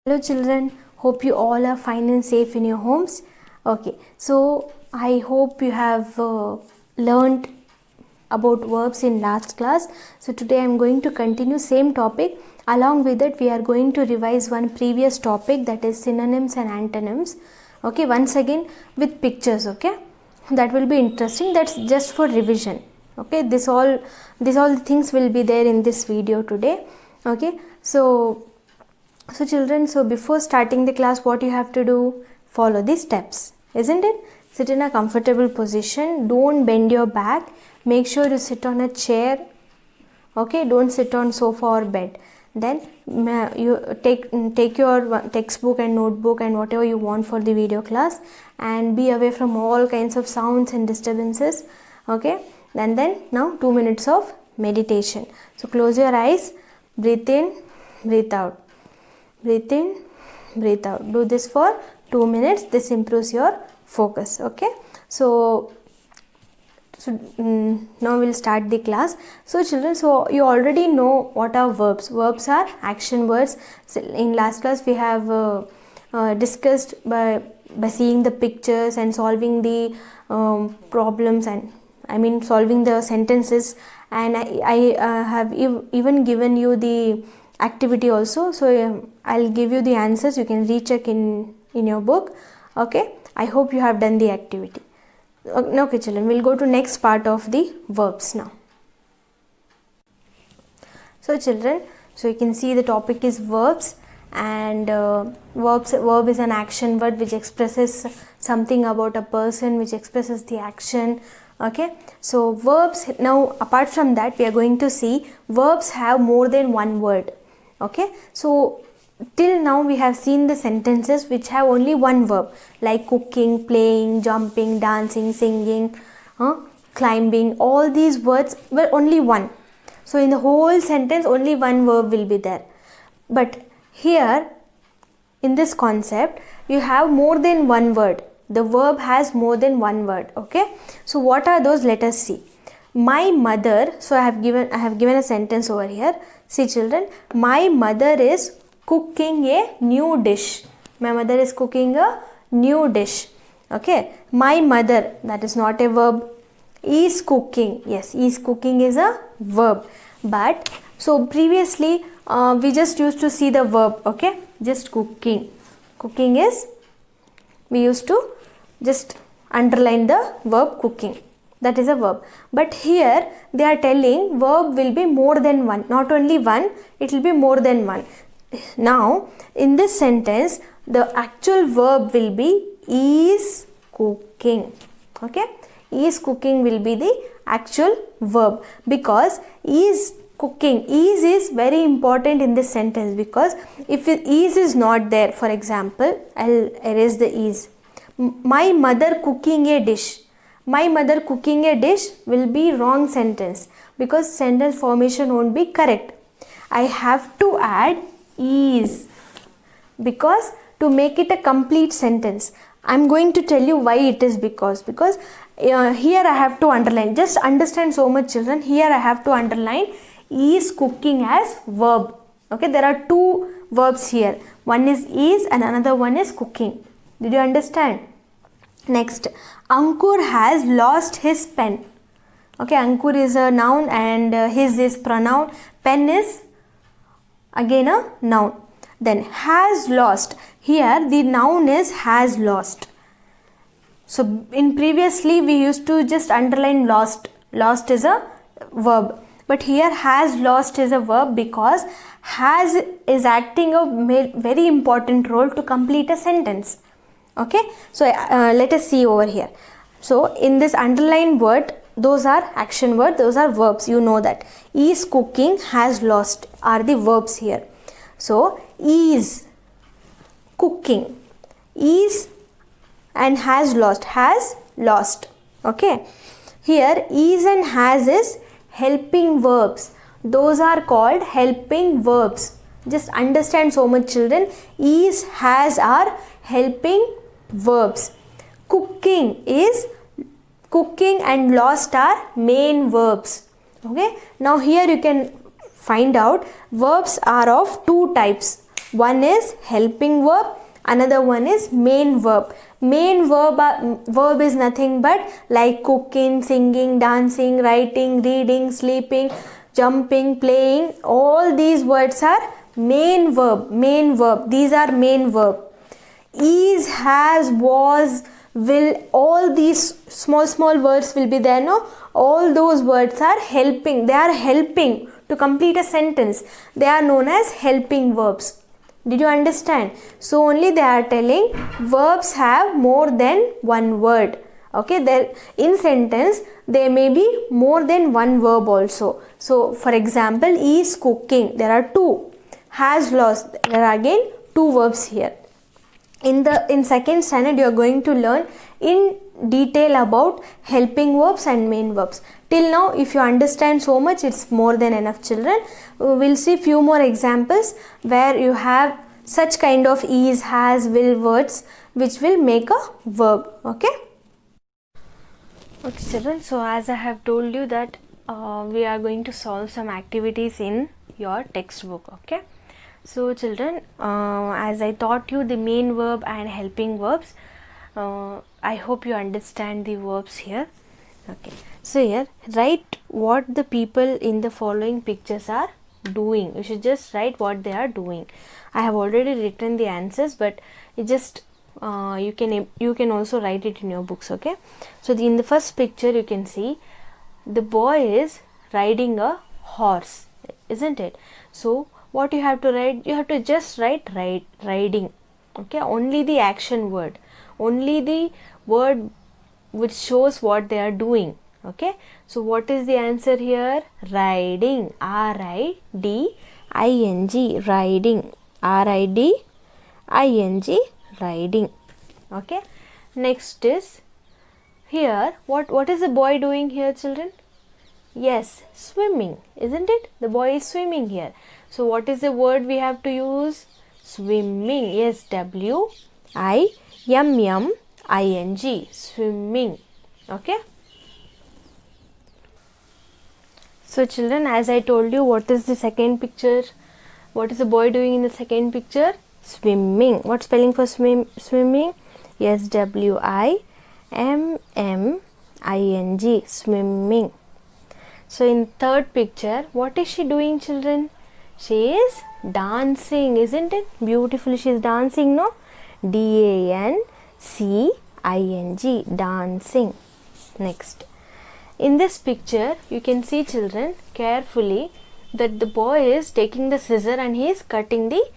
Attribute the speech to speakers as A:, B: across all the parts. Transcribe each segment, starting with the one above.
A: Hello children, hope you all are fine and safe in your homes. Okay, so I hope you have learned about verbs in last class. So today I am going to continue same topic. Along with it we are going to revise one previous topic, that is synonyms and antonyms. Okay, once again with pictures. Okay, that will be interesting. That's just for revision. Okay, this all things will be there in this video today. Okay, so children, so before starting the class, what you have to do? Follow the steps, isn't it? Sit in a comfortable position. Don't bend your back. Make sure you sit on a chair. Okay, don't sit on sofa or bed. Then you take your textbook and notebook and whatever you want for the video class, and be away from all kinds of sounds and disturbances. Okay, and then now 2 minutes of meditation. So close your eyes, breathe in, breathe out. Breathe in, breathe out. Do this for 2 minutes. This improves your focus. Okay, so now we'll start the class. So children, so you already know what are verbs. Verbs are action words. So in last class we have discussed by seeing the pictures and solving the problems, and solving the sentences, and I have even given you the activity also. So I'll give you the answers. You can recheck in your book. Okay, I hope you have done the activity. Okay children, we'll go to next part of the verbs now. So children, so you can see the topic is verbs, and verb is an action word which expresses something about a person, which expresses the action. Okay, so verbs, now apart from that we are going to see verbs have more than one word. Okay, so till now we have seen the sentences which have only one verb, like cooking, playing, jumping, dancing, singing, climbing. All these words were only one. So in the whole sentence only one verb will be there. But here in this concept you have more than one word. The verb has more than one word. Okay, so what are those? Let us see. My mother, so I have given a sentence over here. See children, my mother is cooking a new dish. My mother is cooking a new dish. Okay, my mother, that is not a verb. Is cooking, yes, is cooking is a verb. But so previously we just used to see the verb. Okay, just cooking is, we used to just underline the verb cooking, that is a verb. But here they are telling verb will be more than one, not only one, it will be more than one. Now in this sentence the actual verb will be is cooking. Okay, is cooking will be the actual verb, because is cooking, is very important in this sentence, because if is not there, for example, I'll erase the is. My mother cooking a dish. My mother cooking a dish will be wrong sentence, because sentence formation won't be correct. I have to add is, because to make it a complete sentence. I'm going to tell you why it is, because here I have to underline. Just understand so much children. Here I have to underline is cooking as verb. Okay, there are two verbs here. One is and another one is cooking. Did you understand? Next, Ankur has lost his pen. Okay, Ankur is a noun and his is pronoun. Pen is again a noun. Then has lost. Here the noun is has lost. So in previously we used to just underline lost. Lost is a verb. But here has lost is a verb, because has is acting a very important role to complete a sentence. Okay, so let us see over here. So in this underlined word, those are action words, those are verbs, you know that. Is cooking, has lost are the verbs here. So is cooking, is and has lost. Okay, here is and has is helping verbs. Those are called helping verbs. Just understand so much children. Is, has are helping verbs. Cooking and lost are main verbs. Okay, now here you can find out verbs are of two types. One is helping verb, another one is main verb. Main verb is nothing but like cooking, singing, dancing, writing, reading, sleeping, jumping, playing. All these words are main verb. Main verb. These are main verb. Is, has, was, will, all these small words will be there. No, all those words are helping. They are helping to complete a sentence. They are known as helping verbs. Did you understand? So only they are telling verbs have more than one word. Okay, there in sentence there may be more than one verb also. So for example, is cooking, there are two. Has lost, there are again two verbs here. In second standard, you are going to learn in detail about helping verbs and main verbs. Till now, if you understand so much, it's more than enough, children. We will see few more examples where you have such kind of is, has, will words which will make a verb. Okay, children. So as I have told you that we are going to solve some activities in your textbook. Okay. So children, as I taught you the main verb and helping verbs, I hope you understand the verbs here. Okay. So here, write what the people in the following pictures are doing. You should just write what they are doing. I have already written the answers, but it just you can also write it in your books. Okay. So in the first picture, you can see the boy is riding a horse, isn't it? So what you have to write? You have to just write riding. Okay, only the action word, only the word which shows what they are doing. Okay, so what is the answer here? Riding. R-I-D-I-N-G. Riding. R-I-D-I-N-G. Riding. Okay. Next is here. What is the boy doing here, children? Yes, swimming, isn't it? The boy is swimming here. So what is the word we have to use? Swimming. Yes, W-I-M-M-I-N-G. Swimming. Okay. So children, as I told you, what is the second picture? What is the boy doing in the second picture? Swimming. What spelling for swimming? Yes, W-I-M-M-I-N-G. Swimming. So in third picture, what is she doing, children? She is dancing, isn't it? Beautifully, she is dancing, no? D-A-N-C-I-N-G. Dancing. Next. In this picture, you can see, children, carefully that the boy is taking the scissor and he is cutting the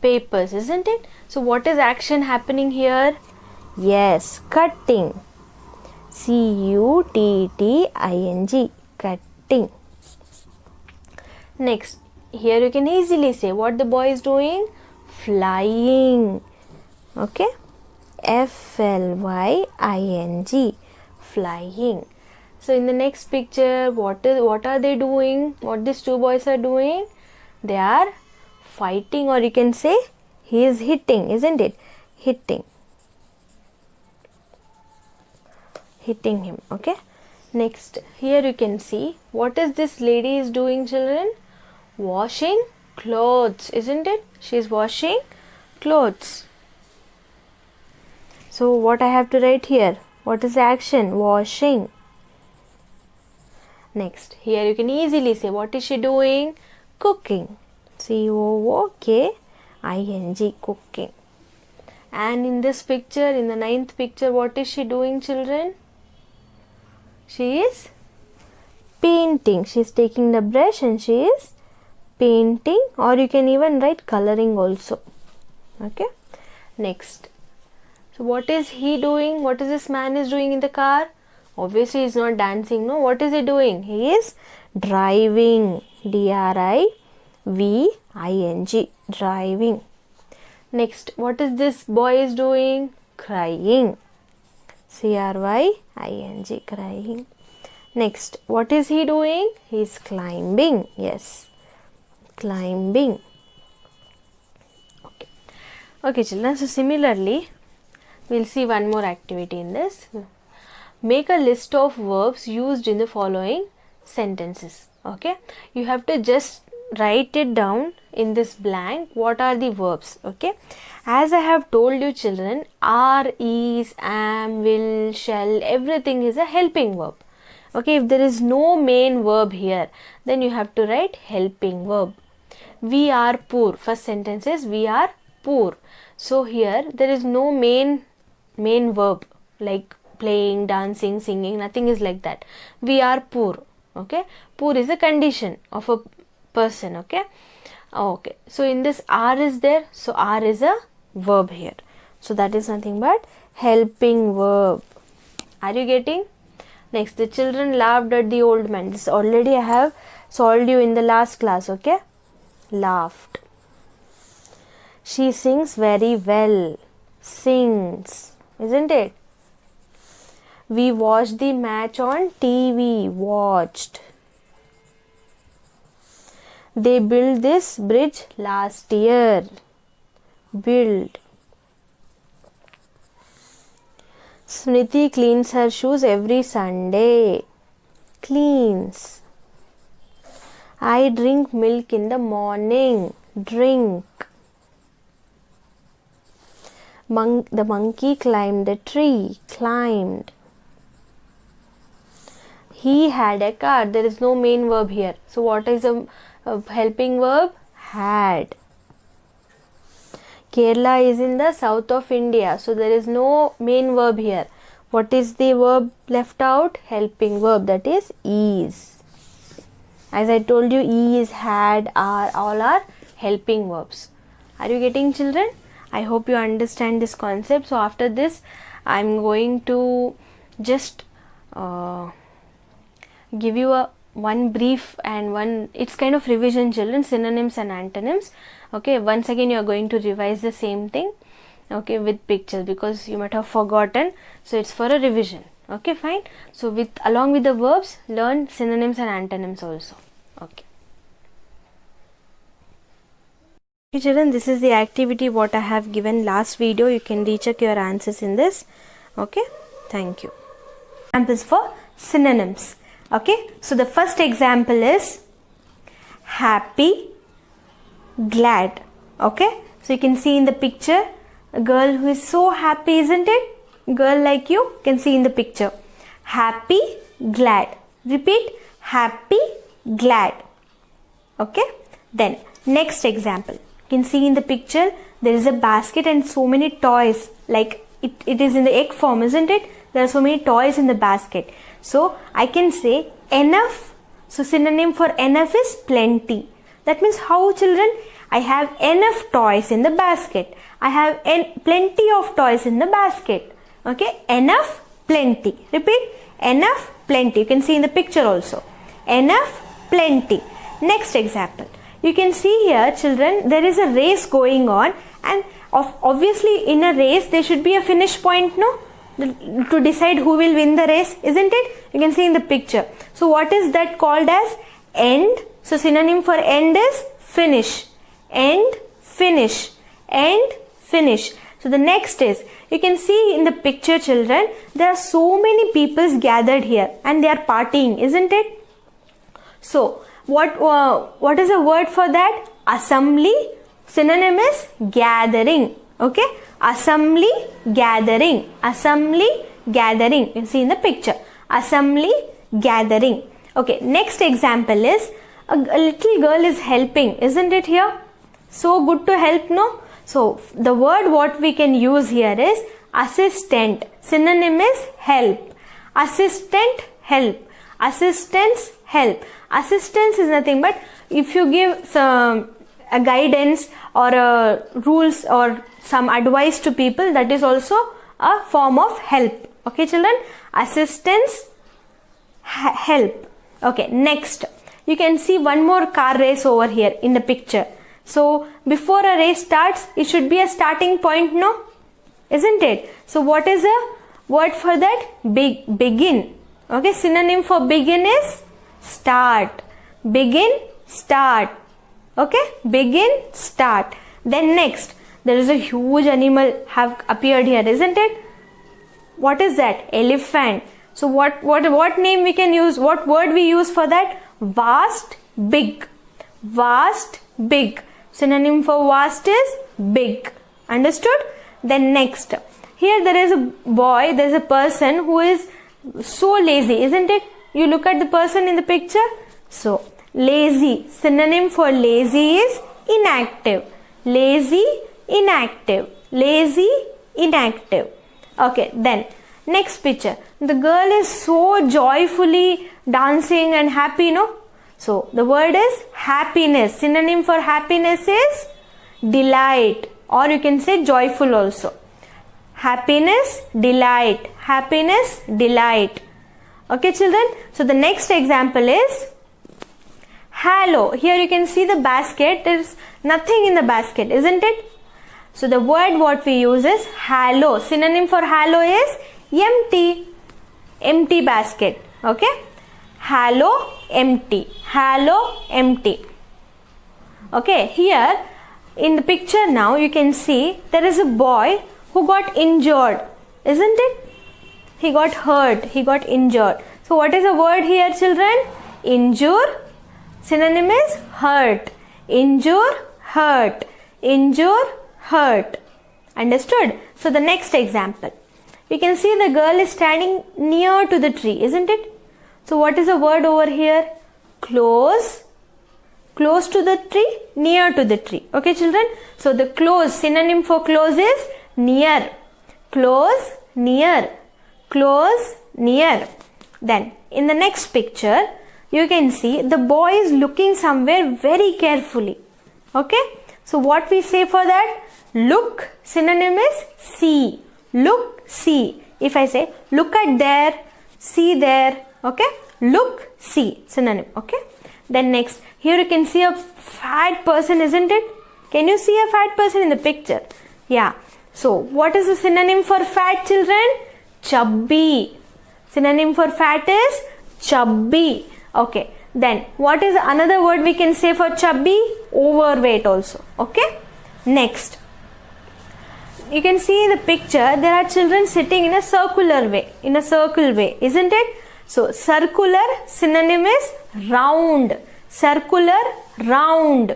A: papers, isn't it? So what is action happening here? Yes, cutting. C-U-T-T-I-N-G. Cutting. Next, here you can easily say what the boy is doing. Flying. Okay. F-L-Y-I-G. Flying. So in the next picture, what are they doing? What these two boys are doing? They are fighting, or you can say he is hitting, isn't it? Hitting him. Okay. Next, here you can see what is this lady is doing, children? Washing clothes, isn't it? She is washing clothes. So what I have to write here? What is the action? Washing. Next, here you can easily say what is she doing? Cooking. C-O-O-K-I-N-G. Cooking. And in this picture, in the ninth picture, what is she doing, children? She is painting. She is taking the brush and she is painting, or you can even write coloring also. Okay. Next. So what is he doing? What is this man is doing in the car? Obviously, he is not dancing. No. What is he doing? He is driving. D-R-I-V-I-G. Driving. Next, what is this boy is doing? Crying. C-R-Y-I-N-G. Crying. Next, what is he doing? He is climbing. Yes. Climbing. Okay, children. So similarly, we'll see one more activity in this. Make a list of verbs used in the following sentences. Okay, you have to just write it down in this blank what are the verbs. Okay, as I have told you children, are, is, am, will, shall, everything is a helping verb. Okay, if there is no main verb here, then you have to write helping verb. We are poor. First sentence is we are poor. So here there is no main verb like playing, dancing, singing, nothing is like that. We are poor. Okay, poor is a condition of a person. Okay, okay, so in this are is there, so are is a verb here, so that is nothing but helping verb. Are you getting? Next, the children laughed at the old man. This already I have solved you in the last class. Okay, laughed. She sings very well. Sings, isn't it? We watched the match on TV. Watched. They built this bridge last year. Build. Smriti cleans her shoes every Sunday. Cleans. I drink milk in the morning. Drink. The monkey climbed the tree. Climbed. He had a car. There is no main verb here. So what is a helping verb? Had. Kerala is in the south of India, so there is no main verb here. What is the verb left out? Helping verb, that is. As I told you, is, had, are, all are helping verbs. Are you getting, children? I hope you understand this concept. So after this, I am going to just give you one brief and one, it's kind of revision, children, synonyms and antonyms. Okay, once again you are going to revise the same thing, okay, with pictures, because you might have forgotten, so it's for a revision. Okay, fine. So along with the verbs, learn synonyms and antonyms also. Okay. Okay children, this is the activity what I have given last video. You can recheck your answers in this. Okay, thank you. Examples for synonyms. Okay, so the first example is happy, glad. Okay, so you can see in the picture a girl who is so happy, isn't it? Girl like you can see in the picture. Happy, glad. Repeat, happy, glad. Okay, then next example. You can see in the picture there is a basket and so many toys, like it is in the egg form, isn't it? There are so many toys in the basket. So I can say enough. So synonym for enough is plenty. That means how, children? I have enough toys in the basket. I have plenty of toys in the basket. Okay, enough, plenty. Repeat, enough, plenty. You can see in the picture also. Enough, plenty. Next example. You can see here, children, there is a race going on, and obviously in a race there should be a finish point, no? To decide who will win the race, isn't it? You can see in the picture. So what is that called as? End. So synonym for end is finish. End, finish. End, finish. So the next is, you can see in the picture, children, there are so many people gathered here and they are partying, isn't it? So what is a word for that? Assembly. Synonym is gathering. Okay, assembly, gathering. Assembly, gathering. You can see in the picture. Assembly, gathering. Okay, next example is a little girl is helping, isn't it here? So good to help, no? So the word what we can use here is assistant. Synonym is help. Assistant, help. Assistance, help. Assistance is nothing but if you give some a guidance or a rules or some advice to people, that is also a form of help. Okay, children, assistance, help. Okay, next you can see one more car race over here in the picture. So before a race starts, it should be a starting point, no? Isn't it? So what is a word for that? Begin. Okay, synonym for begin is start. Begin, start. Okay, begin, start. Then next, there is a huge animal have appeared here, isn't it? What is that? Elephant. So what name we can use? What word we use for that? Vast, big. Vast, big. Synonym for vast is big. Understood? Then next, here there is a boy, there is a person who is so lazy, isn't it? You look at the person in the picture. So lazy, synonym for lazy is inactive. Lazy, inactive. Lazy, inactive. Okay, then next picture. The girl is so joyfully dancing and happy, no? So the word is happiness. Synonym for happiness is delight, or you can say joyful also. Happiness, delight. Happiness, delight. Okay, children. So the next example is hello. Here you can see the basket. There is nothing in the basket, isn't it? So the word what we use is hello. Synonym for hello is empty. Empty basket. Okay. Hello, empty. Hello, empty. Okay. Here in the picture now you can see there is a boy who got injured, isn't it? He got hurt. He got injured. So what is the word here, children? Injure. Synonym is hurt. Injure, hurt. Injure, hurt. Understood? So the next example. You can see the girl is standing near to the tree, isn't it? So what is the word over here? Close. Close to the tree, near to the tree. Okay, children? So the close, synonym for close is near. Close, near. Close, near. Then in the next picture, you can see the boy is looking somewhere very carefully. Okay? So what we say for that? Look, synonym is see. Look, see. If I say look at there, see there. Okay? Look, see. Synonym. Okay? Then next, here you can see a fat person, isn't it? Can you see a fat person in the picture? Yeah. So what is the synonym for fat, children? Chubby. Synonym for fat is chubby. Okay. Then what is another word we can say for chubby? Overweight also. Okay. Next. You can see in the picture there are children sitting in a circular way. In a circle way. Isn't it? So circular, synonym is round. Circular, round.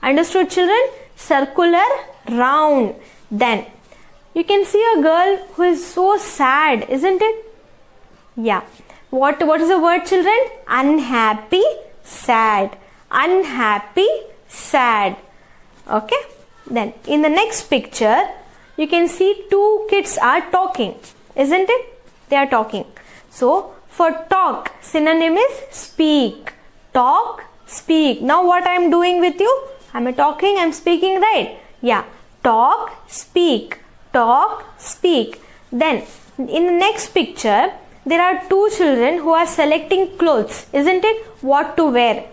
A: Understood, children? Circular, round. Then you can see a girl who is so sad, isn't it? Yeah. What is the word, children? Unhappy, sad. Unhappy, sad. Okay. Then in the next picture, you can see two kids are talking, isn't it? They are talking. So for talk, synonym is speak. Talk, speak. Now what I am doing with you? I am talking, I am speaking, right? Yeah. Talk, speak. Talk, speak. Then in the next picture, there are two children who are selecting clothes, isn't it? What to wear.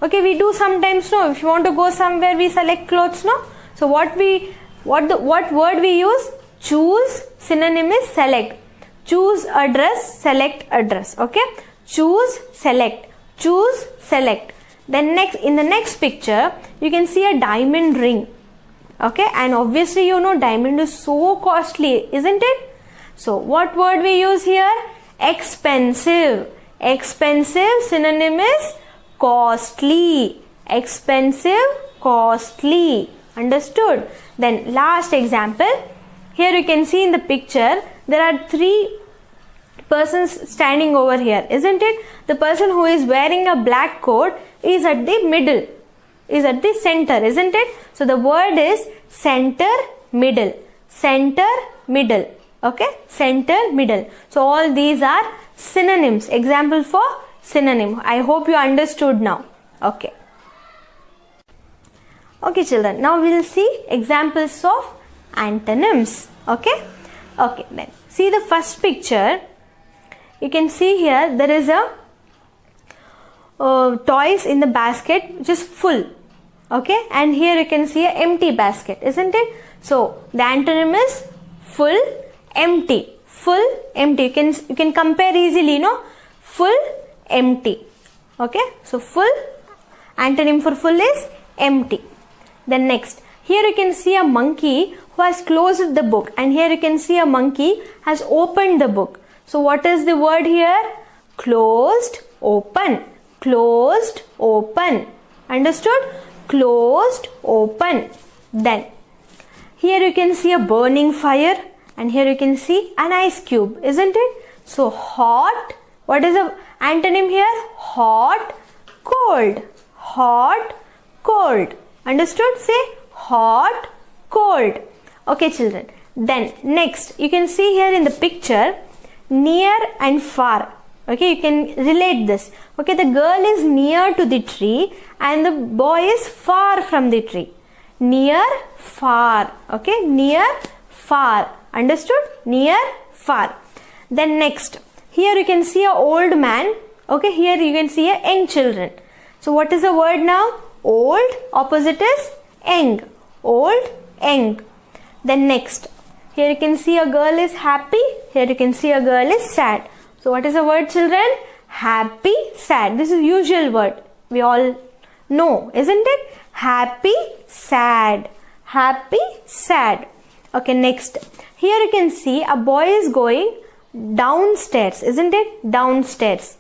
A: Okay, we do sometimes, no? If you want to go somewhere, we select clothes, no? So what word we use? Choose, synonym is select. Choose a dress, select a dress. Okay? Choose, select. Choose, select. Then next, in the next picture, you can see a diamond ring. Okay? And obviously, you know, diamond is so costly, isn't it? So what word we use here? Expensive. Expensive, synonym is costly. Expensive, costly. Understood? Then last example. Here you can see in the picture, there are three persons standing over here, isn't it? The person who is wearing a black coat is at the middle, is at the center, isn't it? So the word is center, middle. Center, middle. Okay? Center, middle. So all these are synonyms. Example for synonym. I hope you understood now. Okay. Okay, children. Now we will see examples of antonyms. Okay? Okay, then. See the first picture. You can see here there is a toys in the basket which is full. Okay? And here you can see an empty basket, isn't it? So the antonym is full, empty. Full, empty. You can compare easily, no? Full, empty. Okay? So full, antonym for full is empty. Then next, here you can see a monkey who has closed the book, and here you can see a monkey has opened the book. So what is the word here? Closed, open. Closed, open. Understood? closed, open. Then here you can see a burning fire, and here you can see an ice cube, isn't it? So hot, what is the antonym here? Hot, cold. Hot, cold. Understood? Say hot, cold. Okay, children. Then next, you can see here in the picture, near and far. Okay, you can relate this. Okay, the girl is near to the tree and the boy is far from the tree. Near, far. Okay, near, far. Understood? Near, far. Then next, here you can see an old man. Okay, here you can see a young children. So what is the word now? Old, opposite is young. Old, young. Then next, here you can see a girl is happy. Here you can see a girl is sad. So what is the word, children? Happy, sad. This is usual word. We all know, isn't it? Happy, sad. Happy, sad. Okay, next. Here you can see a boy is going downstairs, isn't it? Downstairs.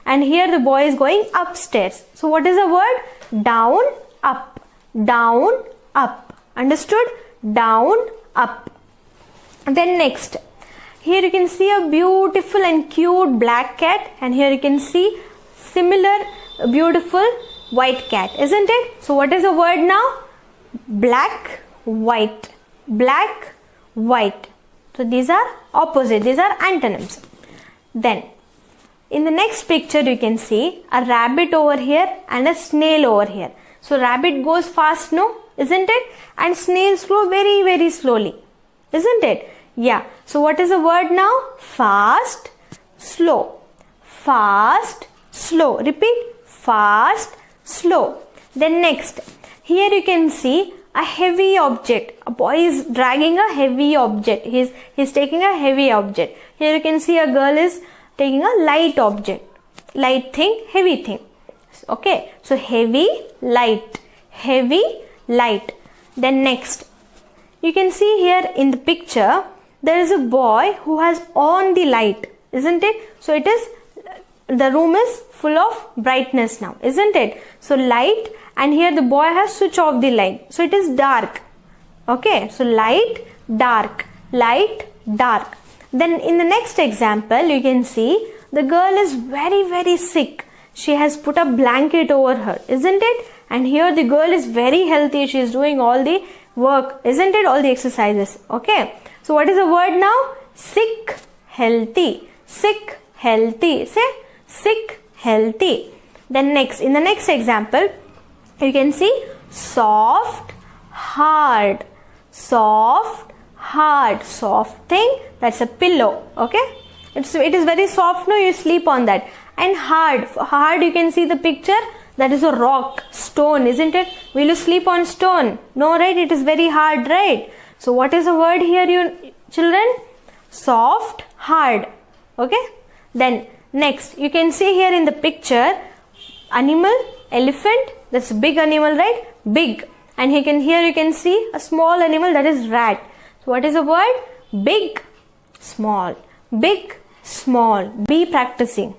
A: And here the boy is going upstairs. So what is the word? Down, up. Down, up. Understood? Down, up. Then next, here you can see a beautiful and cute black cat, and here you can see similar beautiful white cat, isn't it? So what is the word now? Black, white. Black, white. So these are opposite, these are antonyms. Then in the next picture you can see a rabbit over here and a snail over here. So rabbit goes fast, no? Isn't it? And snails go very, very slowly. Isn't it? Yeah. So what is the word now? Fast, slow. Fast, slow. Repeat. Fast, slow. Then next, here you can see a heavy object. A boy is dragging a heavy object. He's taking a heavy object. Here you can see a girl is taking a light object. Light thing, heavy thing. Okay. So heavy, light. Heavy, light. Then next, you can see here in the picture, there is a boy who has on the light, isn't it? So it is, the room is full of brightness now, isn't it? So light, and here the boy has switch off the light. So it is dark. Okay, so light, dark, light, dark. Then in the next example, you can see the girl is very, very sick. She has put a blanket over her, isn't it? And here the girl is very healthy. She is doing all the work, isn't it? All the exercises. Okay. So what is the word now? Sick, healthy. Sick, healthy. Say sick, healthy. Then next, in the next example, you can see soft, hard. Soft, hard. Soft thing, that's a pillow. Okay. It is very soft, no? You sleep on that. And hard. Hard, you can see the picture. That is a rock, stone, isn't it? Will you sleep on stone? No, right? It is very hard, right? So what is the word here, you children? Soft, hard. Okay. Then next, you can see here in the picture, animal, elephant. That's a big animal, right? Big. And here you can see a small animal, that is rat. So what is the word? Big, small. Big, small. Be practicing.